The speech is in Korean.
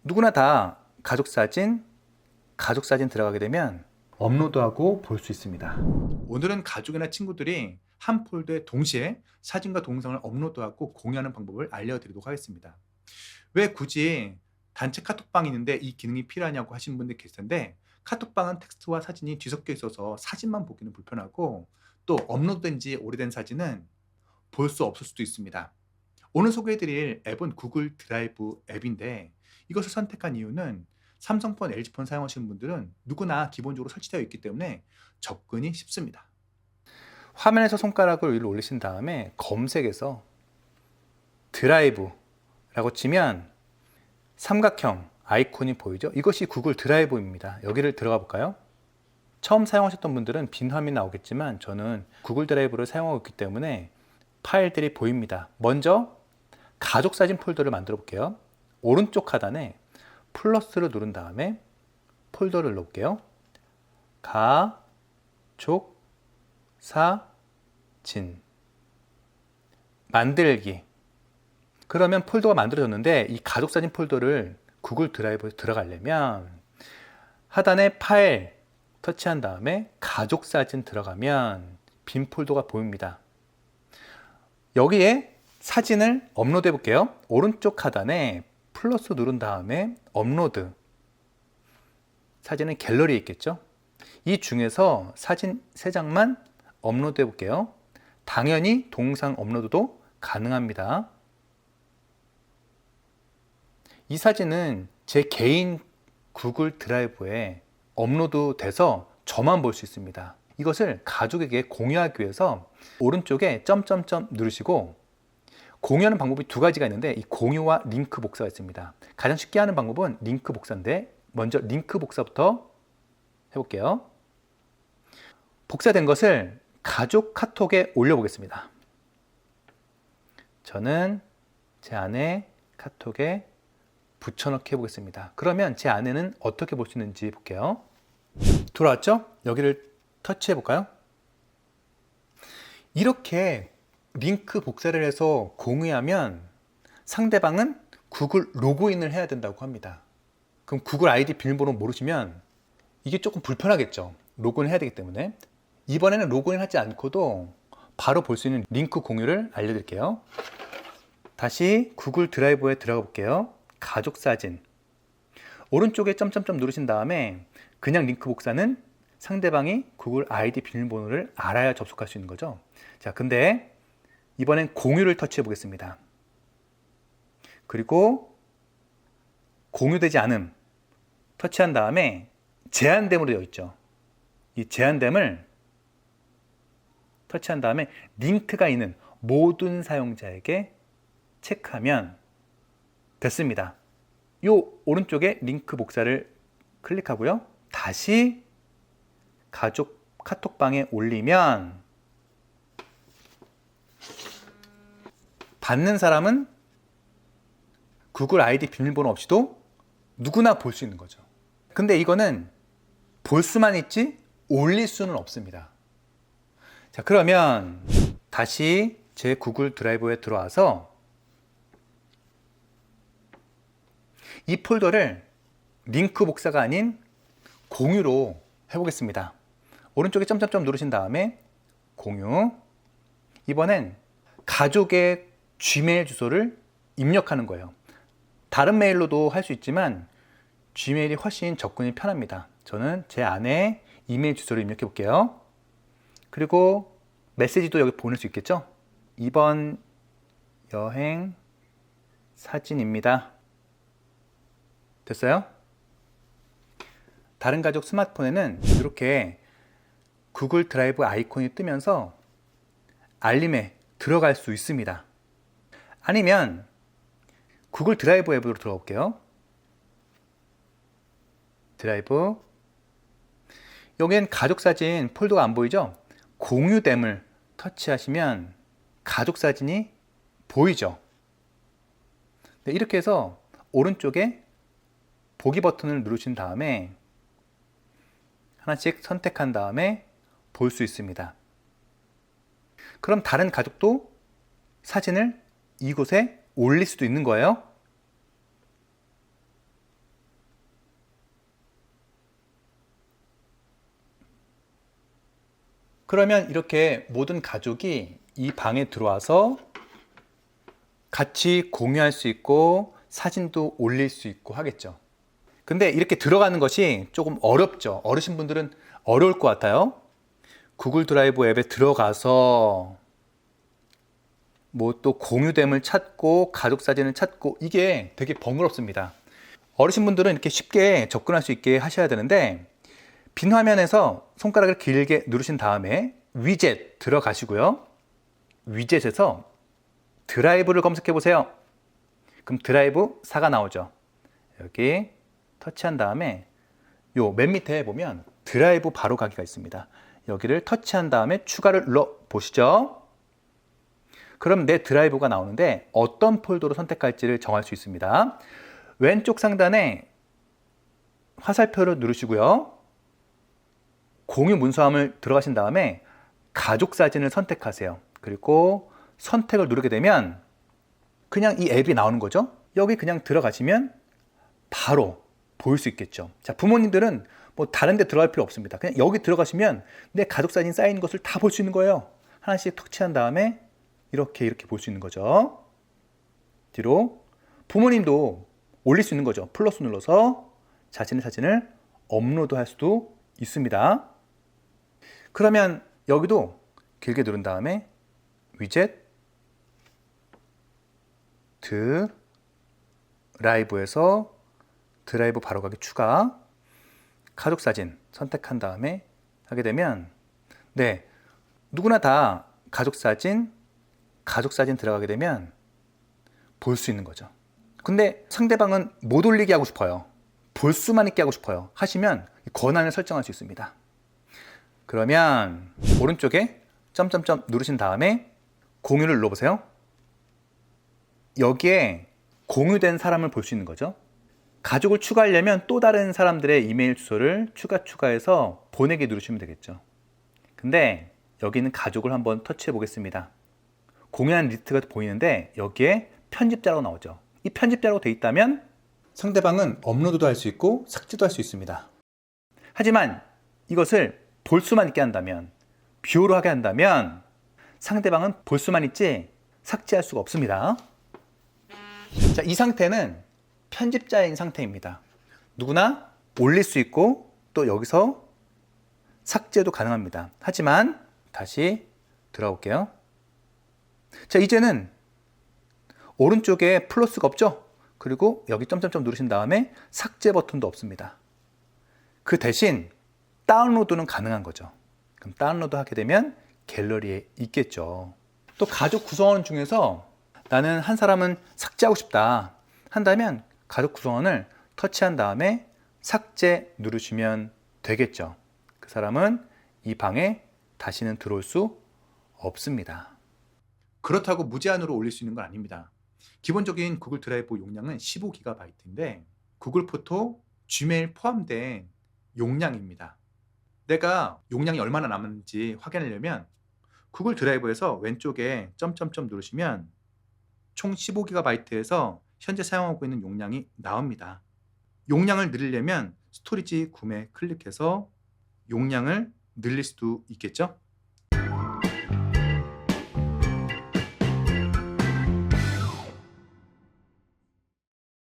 누구나 다 가족사진 들어가게 되면 업로드하고 볼 수 있습니다. 오늘은 가족이나 친구들이 한 폴더에 동시에 사진과 동영상을 업로드하고 공유하는 방법을 알려드리도록 하겠습니다. 왜 굳이 단체 카톡방이 있는데 이 기능이 필요하냐고 하시는 분들 계실 텐데, 카톡방은 텍스트와 사진이 뒤섞여 있어서 사진만 보기는 불편하고, 또 업로드된 지 오래된 사진은 볼 수 없을 수도 있습니다. 오늘 소개해드릴 앱은 구글 드라이브 앱인데, 이것을 선택한 이유는 삼성폰, LG폰 사용하시는 분들은 누구나 기본적으로 설치되어 있기 때문에 접근이 쉽습니다. 화면에서 손가락을 위로 올리신 다음에 검색에서 드라이브라고 치면 삼각형 아이콘이 보이죠? 이것이 구글 드라이브입니다. 여기를 들어가 볼까요? 처음 사용하셨던 분들은 빈 화면이 나오겠지만 저는 구글 드라이브를 사용하고 있기 때문에 파일들이 보입니다. 먼저 가족 사진 폴더를 만들어 볼게요. 오른쪽 하단에 플러스를 누른 다음에 폴더를 넣을게요. 가족 사진 만들기. 그러면 폴더가 만들어졌는데, 이 가족 사진 폴더를 구글 드라이브에 들어가려면 하단에 파일 터치한 다음에 가족 사진 들어가면 빈 폴더가 보입니다. 여기에 사진을 업로드 해 볼게요. 오른쪽 하단에 플러스 누른 다음에 업로드. 사진은 갤러리에 있겠죠? 이 중에서 사진 3장만 업로드 해 볼게요. 당연히 동영상 업로드도 가능합니다. 이 사진은 제 개인 구글 드라이브에 업로드 돼서 저만 볼 수 있습니다. 이것을 가족에게 공유하기 위해서 오른쪽에 점점점 누르시고, 공유하는 방법이 2가지가 있는데 이 공유와 링크 복사가 있습니다. 가장 쉽게 하는 방법은 링크 복사인데, 먼저 링크 복사부터 해볼게요. 복사된 것을 가족 카톡에 올려보겠습니다. 저는 제 아내 카톡에 붙여넣기 해보겠습니다. 그러면 제 아내는 어떻게 볼 수 있는지 볼게요. 돌아왔죠? 여기를 터치해 볼까요? 이렇게 링크 복사를 해서 공유하면 상대방은 구글 로그인을 해야 된다고 합니다. 그럼 구글 아이디 비밀번호 모르시면 이게 조금 불편하겠죠. 로그인 해야 되기 때문에. 이번에는 로그인 하지 않고도 바로 볼 수 있는 링크 공유를 알려드릴게요. 다시 구글 드라이브에 들어가 볼게요. 가족 사진. 오른쪽에 점점점 누르신 다음에 그냥 링크 복사는 상대방이 구글 아이디 비밀번호를 알아야 접속할 수 있는 거죠. 자, 근데 이번엔 공유를 터치해 보겠습니다. 그리고 공유되지 않음 터치한 다음에 제한됨으로 되어 있죠. 이 제한됨을 터치한 다음에 링크가 있는 모든 사용자에게 체크하면 됐습니다. 요 오른쪽에 링크 복사를 클릭하고요. 다시 가족 카톡방에 올리면 받는 사람은 구글 아이디 비밀번호 없이도 누구나 볼 수 있는 거죠. 근데 이거는 볼 수만 있지 올릴 수는 없습니다. 자, 그러면 다시 제 구글 드라이브에 들어와서 이 폴더를 링크 복사가 아닌 공유로 해보겠습니다. 오른쪽에 점점점 누르신 다음에 공유. 이번엔 가족의 지메일 주소를 입력하는 거예요. 다른 메일로도 할 수 있지만 지메일이 훨씬 접근이 편합니다. 저는 제 아내 이메일 주소를 입력해 볼게요. 그리고 메시지도 여기 보낼 수 있겠죠? 이번 여행 사진입니다. 됐어요? 다른 가족 스마트폰에는 이렇게 구글 드라이브 아이콘이 뜨면서 알림에 들어갈 수 있습니다. 아니면 구글 드라이브 앱으로 들어가 볼게요. 드라이브. 여기엔 가족 사진 폴더가 안 보이죠? 공유됨을 터치하시면 가족 사진이 보이죠? 네, 이렇게 해서 오른쪽에 보기 버튼을 누르신 다음에 하나씩 선택한 다음에 볼 수 있습니다. 그럼 다른 가족도 사진을 이곳에 올릴 수도 있는 거예요. 그러면 이렇게 모든 가족이 이 방에 들어와서 같이 공유할 수 있고 사진도 올릴 수 있고 하겠죠. 근데 이렇게 들어가는 것이 조금 어렵죠. 어르신분들은 어려울 것 같아요. 구글 드라이브 앱에 들어가서 뭐 또 공유됨을 찾고 가족 사진을 찾고 이게 되게 번거롭습니다. 어르신분들은 이렇게 쉽게 접근할 수 있게 하셔야 되는데 빈 화면에서 손가락을 길게 누르신 다음에 위젯 들어가시고요. 위젯에서 드라이브를 검색해 보세요. 그럼 드라이브 4가 나오죠. 여기 터치한 다음에 요 맨 밑에 보면 드라이브 바로 가기가 있습니다. 여기를 터치한 다음에 추가를 눌러 보시죠. 그럼 내 드라이브가 나오는데 어떤 폴더로 선택할지를 정할 수 있습니다. 왼쪽 상단에 화살표를 누르시고요. 공유 문서함을 들어가신 다음에 가족 사진을 선택하세요. 그리고 선택을 누르게 되면 그냥 이 앱이 나오는 거죠. 여기 그냥 들어가시면 바로 보일 수 있겠죠. 자, 부모님들은 뭐 다른 데 들어갈 필요 없습니다. 그냥 여기 들어가시면 내 가족 사진 쌓인 것을 다 볼 수 있는 거예요. 하나씩 터치한 다음에 이렇게 볼 수 있는 거죠. 뒤로 부모님도 올릴 수 있는 거죠. 플러스 눌러서 자신의 사진을 업로드할 수도 있습니다. 그러면 여기도 길게 누른 다음에 위젯 드라이브에서 드라이브 바로가기 추가 가족 사진 선택한 다음에 하게 되면 네, 누구나 다 가족 사진 들어가게 되면 볼 수 있는 거죠. 근데 상대방은 못 올리게 하고 싶어요. 볼 수만 있게 하고 싶어요. 하시면 권한을 설정할 수 있습니다. 그러면 오른쪽에 점점점 누르신 다음에 공유를 눌러보세요. 여기에 공유된 사람을 볼 수 있는 거죠. 가족을 추가하려면 또 다른 사람들의 이메일 주소를 추가해서 보내기 누르시면 되겠죠. 근데 여기는 가족을 한번 터치해 보겠습니다. 공유한 리스트가 보이는데 여기에 편집자라고 나오죠. 이 편집자라고 되어 있다면 상대방은 업로드도 할 수 있고 삭제도 할 수 있습니다. 하지만 이것을 볼 수만 있게 한다면, 뷰로 하게 한다면 상대방은 볼 수만 있지 삭제할 수가 없습니다. 자, 이 상태는 편집자인 상태입니다. 누구나 올릴 수 있고 또 여기서 삭제도 가능합니다. 하지만 다시 들어올게요. 자, 이제는 오른쪽에 플러스가 없죠? 그리고 여기 점점점 누르신 다음에 삭제 버튼도 없습니다. 그 대신 다운로드는 가능한 거죠. 그럼 다운로드 하게 되면 갤러리에 있겠죠. 또 가족 구성원 중에서 나는 한 사람은 삭제하고 싶다 한다면 가족 구성원을 터치한 다음에 삭제 누르시면 되겠죠. 그 사람은 이 방에 다시는 들어올 수 없습니다. 그렇다고 무제한으로 올릴 수 있는 건 아닙니다. 기본적인 구글 드라이브 용량은 15GB인데 구글 포토, 지메일 포함된 용량입니다. 내가 용량이 얼마나 남았는지 확인하려면 구글 드라이브에서 왼쪽에 점점점 누르시면 총 15GB에서 현재 사용하고 있는 용량이 나옵니다. 용량을 늘리려면 스토리지 구매 클릭해서 용량을 늘릴 수도 있겠죠?